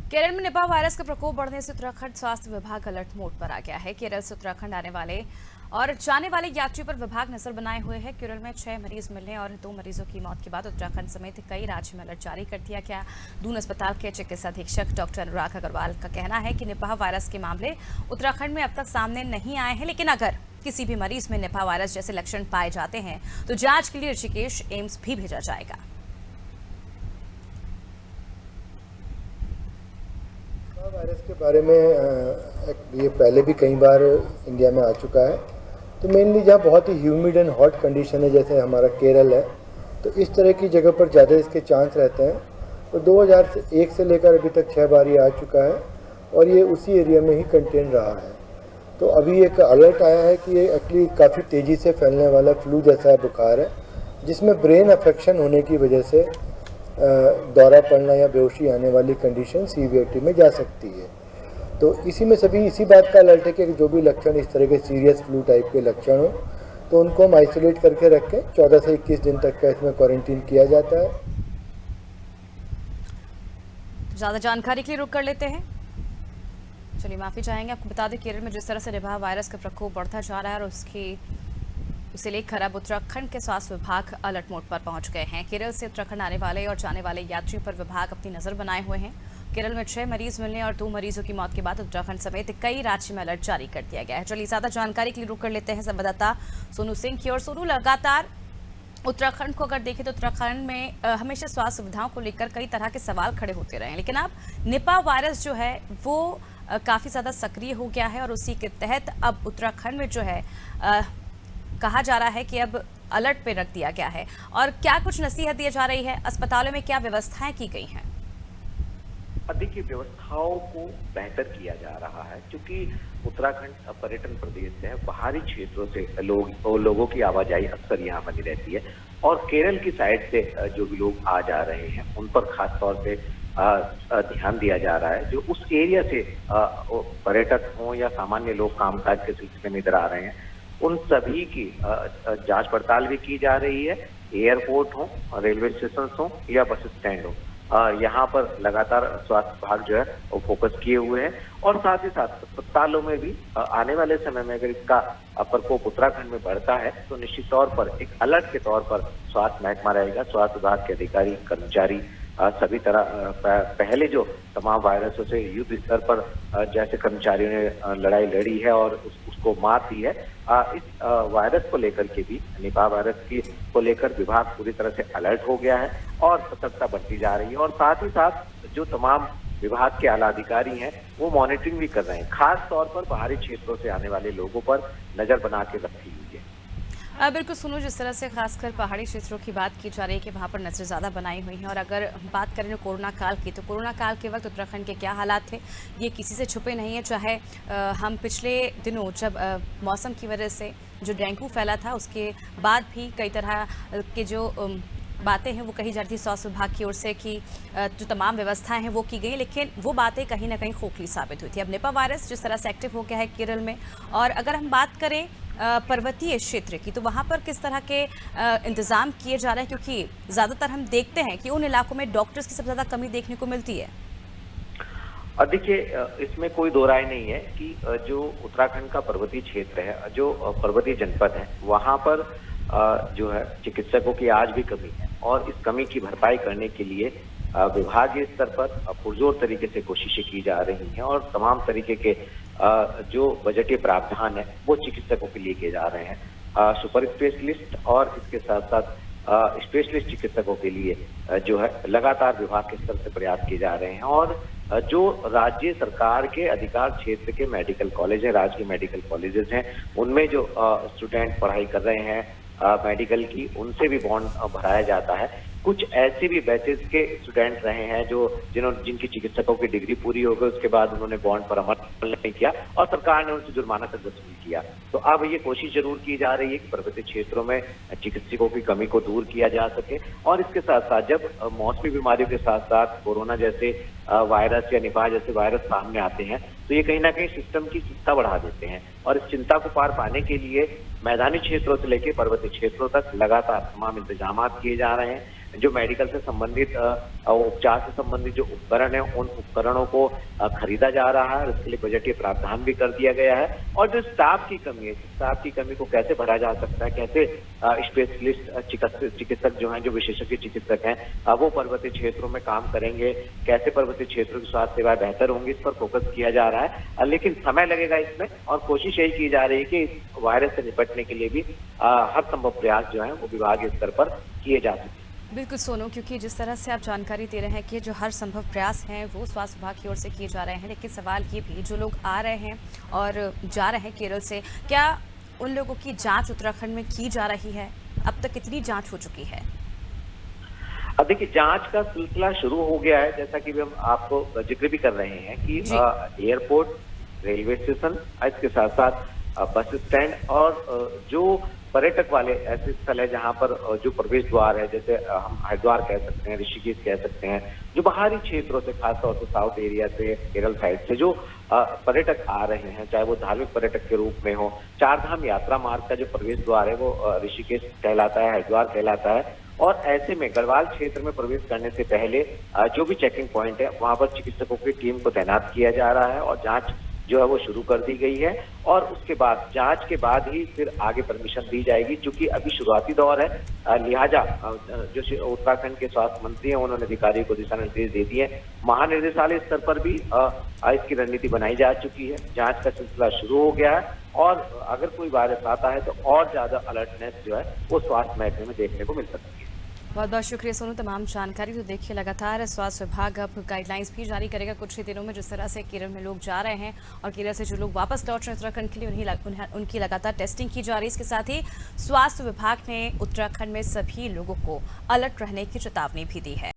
केरल में Nipah virus का प्रकोप बढ़ने से उत्तराखंड स्वास्थ्य विभाग अलर्ट मोड पर आ गया है। केरल से उत्तराखंड आने वाले और जाने वाले यात्रियों पर विभाग नजर बनाए हुए है। केरल में 6 मरीज मिलने और 2 मरीजों की मौत के बाद उत्तराखंड समेत कई राज्यों में अलर्ट जारी कर दिया गया। दून अस्पताल के चिकित्सा अधीक्षक डॉक्टर अनुराग अग्रवाल का कहना है कि निपाह वायरस के मामले उत्तराखंड में अब तक सामने नहीं आए हैं, लेकिन अगर किसी भी मरीज में निपाह वायरस जैसे लक्षण पाए जाते हैं तो जांच के लिए ऋषिकेश एम्स भी भेजा जाएगा। वायरस के बारे में ये पहले भी कई बार इंडिया में आ चुका है। तो मेनली जहाँ बहुत ही ह्यूमिड एंड हॉट कंडीशन है, जैसे हमारा केरल है, तो इस तरह की जगह पर ज़्यादा इसके चांस रहते हैं। तो 2001 से लेकर अभी तक 6 बार ये आ चुका है और ये उसी एरिया में ही कंटेन रहा है। तो अभी एक अलर्ट आया है कि ये एक्चुअली काफ़ी तेज़ी से फैलने वाला फ्लू जैसा बुखार है, जिसमें ब्रेन अफेक्शन होने की वजह से दौरा पड़ना या बेहोशी आने वाली कंडीशन सीवियरिटी में जा सकती है। तो इसी में सभी इसी बात का अलर्ट है कि जो भी लक्षण इस तरह के सीरियस फ्लू टाइप के लक्षण हो तो उनको हम आइसोलेट करके रखें। 14 से 21 दिन तक का इसमें क्वारंटीन किया जाता है। ज्यादा जानकारी के लिए रुक कर लेते हैं। चलिए माफी चाहेंगे, आपको बता दें केरल में जिस तरह से निपाह वायरस का प्रकोप बढ़ता जा रहा है और उसे लेकर अब उत्तराखंड के स्वास्थ्य विभाग अलर्ट मोड पर पहुंच गए हैं। केरल से उत्तराखंड आने वाले और जाने वाले यात्रियों पर विभाग अपनी नजर बनाए हुए हैं। केरल में 6 मरीज मिलने और 2 मरीजों की मौत के बाद उत्तराखंड समेत कई राज्यों में अलर्ट जारी कर दिया गया है। चलिए ज्यादा जानकारी के लिए रुक कर लेते हैं संवाददाता सोनू सिंह की। और सोनू, लगातार उत्तराखंड को अगर देखें तो उत्तराखंड में हमेशा स्वास्थ्य सुविधाओं को लेकर कई तरह के सवाल खड़े होते रहे हैं, लेकिन अब निपाह वायरस जो है वो काफी ज्यादा सक्रिय हो गया है और उसी के तहत अब उत्तराखंड में जो है कहा जा रहा है कि अब अलर्ट पे रख दिया गया है। और क्या कुछ नसीहत दी जा रही है, अस्पतालों में क्या व्यवस्थाएं की गई हैं? देखिए, व्यवस्थाओं को बेहतर किया जा रहा है क्योंकि उत्तराखंड पर्यटन प्रदेश है। बाहरी क्षेत्रों से लोगों की आवाजाही अक्सर यहाँ बनी रहती है और केरल की साइड से जो भी लोग आ जा रहे हैं उन पर खास तौर से ध्यान दिया जा रहा है। जो उस एरिया से पर्यटक हों या सामान्य लोग कामकाज के सिलसिले में इधर आ रहे हैं, उन सभी की जांच पड़ताल भी की जा रही है। एयरपोर्ट हो, रेलवे स्टेशन हो या बस स्टैंड हो, यहाँ पर लगातार स्वास्थ्य विभाग जो है वो फोकस किए हुए हैं। और साथ ही साथ अस्पतालों में भी आने वाले समय में अगर इसका प्रकोप उत्तराखंड में बढ़ता है तो निश्चित तौर पर एक अलर्ट के तौर पर स्वास्थ्य महकमा रहेगा। स्वास्थ्य विभाग के अधिकारी, कर्मचारी सभी तरह पहले जो तमाम वायरसों से युद्ध स्तर पर जैसे कर्मचारियों ने लड़ाई लड़ी है और उसको मात दी है, इस वायरस को लेकर के भी, निपाह वायरस की को लेकर विभाग पूरी तरह से अलर्ट हो गया है और सतर्कता बढ़ती जा रही है। और साथ ही साथ जो तमाम विभाग के आला अधिकारी हैं वो मॉनिटरिंग भी कर रहे हैं, खास तौर पर बाहरी क्षेत्रों से आने वाले लोगों पर नजर बना के रखी हुई है। बिल्कुल सुनो, जिस तरह से खासकर पहाड़ी क्षेत्रों की बात की जा रही है कि वहाँ पर नजर ज़्यादा बनाई हुई है। और अगर बात करें कोरोना काल की, तो कोरोना काल के वक्त उत्तराखंड के क्या हालात थे ये किसी से छुपे नहीं है। चाहे हम पिछले दिनों जब मौसम की वजह से जो डेंगू फैला था उसके बाद भी कई तरह के जो बातें हैं वो कही जा रही थी स्वास्थ्य विभाग की ओर से कि जो तमाम व्यवस्थाएं हैं वो की गई, लेकिन वो बातें कहीं ना कहीं खोखली साबित हुई थी। अब निपाह वायरस जिस तरह से एक्टिव हो गया है केरल में, और अगर हम बात करें पर्वतीय क्षेत्र की, तो वहाँ पर किस तरह के इंतजाम किए जा रहे हैं, क्योंकि ज़्यादातर हम देखते हैं कि उन इलाकों में डॉक्टर्स की सबसे ज़्यादा कमी देखने को मिलती है। देखिए, इसमें कोई दो राय नहीं है कि जो उत्तराखंड का पर्वतीय क्षेत्र है, जो पर्वतीय जनपद है, वहाँ पर जो है चिकित्सकों की आज भी कमी है और इस कमी की भरपाई करने के लिए विभागीय स्तर पर पुरजोर तरीके से कोशिशें की जा रही हैं और तमाम तरीके के जो बजटीय प्रावधान है वो चिकित्सकों के लिए किए जा रहे हैं। सुपर स्पेशलिस्ट और इसके साथ साथ स्पेशलिस्ट चिकित्सकों के लिए जो है लगातार विभाग के स्तर से प्रयास किए जा रहे हैं। और जो राज्य सरकार के अधिकार क्षेत्र के मेडिकल कॉलेज है, राजकीय मेडिकल कॉलेजेस हैं, उनमें जो स्टूडेंट पढ़ाई कर रहे हैं मेडिकल की, उनसे भी बॉन्ड भराया जाता है। कुछ ऐसे भी बैचेस के स्टूडेंट रहे हैं जिनकी चिकित्सकों की डिग्री पूरी हो गई, उसके बाद उन्होंने बॉन्ड पर अमल नहीं किया और सरकार ने उनसे जुर्माना तक वसूल किया। तो अब ये कोशिश जरूर की जा रही है कि पर्वतीय क्षेत्रों में चिकित्सकों की कमी को दूर किया जा सके। और इसके साथ साथ जब मौसमी बीमारियों के साथ साथ कोरोना जैसे वायरस या निपाह जैसे वायरस सामने आते हैं तो ये कहीं ना कहीं सिस्टम की चिंता बढ़ा देते हैं और इस चिंता को पार पाने के लिए मैदानी क्षेत्रों से लेकर पर्वतीय क्षेत्रों तक लगातार तमाम इंतजाम किए जा रहे हैं। जो मेडिकल से संबंधित उपचार से संबंधित जो उपकरण है, उन उपकरणों को खरीदा जा रहा है। इसके लिए बजटीय प्रावधान भी कर दिया गया है। और जो स्टाफ की कमी है, स्टाफ की कमी को कैसे भरा जा सकता है, कैसे स्पेशलिस्ट चिकित्सक जो हैं, जो विशेषज्ञ चिकित्सक हैं, वो पर्वतीय क्षेत्रों में काम करेंगे, कैसे पर्वतीय क्षेत्रों की स्वास्थ्य सेवाएं बेहतर होंगी, इस पर फोकस किया जा रहा है। लेकिन समय लगेगा इसमें, और कोशिश यही की जा रही है कि इस वायरस से निपटने के लिए भी हर संभव प्रयास जो है वो विभागीय स्तर पर किए जा सके। बिल्कुल सोनू, क्योंकि जिस तरह से आप जानकारी दे रहे हैं कि जो हर संभव प्रयास हैं वो स्वास्थ्य विभाग की ओर से किए जा रहे हैं, लेकिन सवाल ये भी, जो लोग आ रहे हैं और जा रहे हैं केरल से, क्या उन लोगों की जांच उत्तराखंड में की जा रही है? अब तक कितनी जांच हो चुकी है? अब देखिए, जांच का सिलसिला शुरू हो गया है, जैसा कि हम आपको जिक्र भी कर रहे हैं कि एयरपोर्ट, रेलवे स्टेशन, इसके साथ साथ बस स्टैंड और जो पर्यटक वाले ऐसे स्थल है जहां पर जो प्रवेश द्वार है, जैसे हम हरिद्वार कह सकते हैं, ऋषिकेश कह सकते हैं, जो बाहरी क्षेत्रों से, खासतौर से साउथ एरिया से, केरल साइड से जो पर्यटक आ रहे हैं, चाहे वो धार्मिक पर्यटक के रूप में हो, चारधाम यात्रा मार्ग का जो प्रवेश द्वार है वो ऋषिकेश कहलाता है, हरिद्वार कहलाता है। और ऐसे में गढ़वाल क्षेत्र में प्रवेश करने से पहले जो भी चेकिंग पॉइंट है, वहां पर चिकित्सकों की टीम को तैनात किया जा रहा है और जांच जो है वो शुरू कर दी गई है। और उसके बाद, जांच के बाद ही फिर आगे परमिशन दी जाएगी, क्योंकि अभी शुरुआती दौर है। लिहाजा जो उत्तराखंड के स्वास्थ्य मंत्री हैं, उन्होंने अधिकारियों को दिशा निर्देश दे दिए। महानिदेशालय स्तर पर भी इसकी रणनीति बनाई जा चुकी है। जांच का सिलसिला शुरू हो गया है और अगर कोई वायरस आता है तो और ज्यादा अलर्टनेस जो है वो स्वास्थ्य महकमे में देखने को मिल सकती है। बहुत बहुत शुक्रिया सोनू, तमाम जानकारी। तो देखिए, लगातार स्वास्थ्य विभाग अब गाइडलाइंस भी जारी करेगा कुछ ही दिनों में। जिस तरह से केरल में लोग जा रहे हैं और केरल से जो लोग वापस लौट रहे हैं उत्तराखंड के लिए, उनकी लगातार टेस्टिंग की जा रही है। इसके साथ ही स्वास्थ्य विभाग ने उत्तराखंड में सभी लोगों को अलर्ट रहने की चेतावनी भी दी है।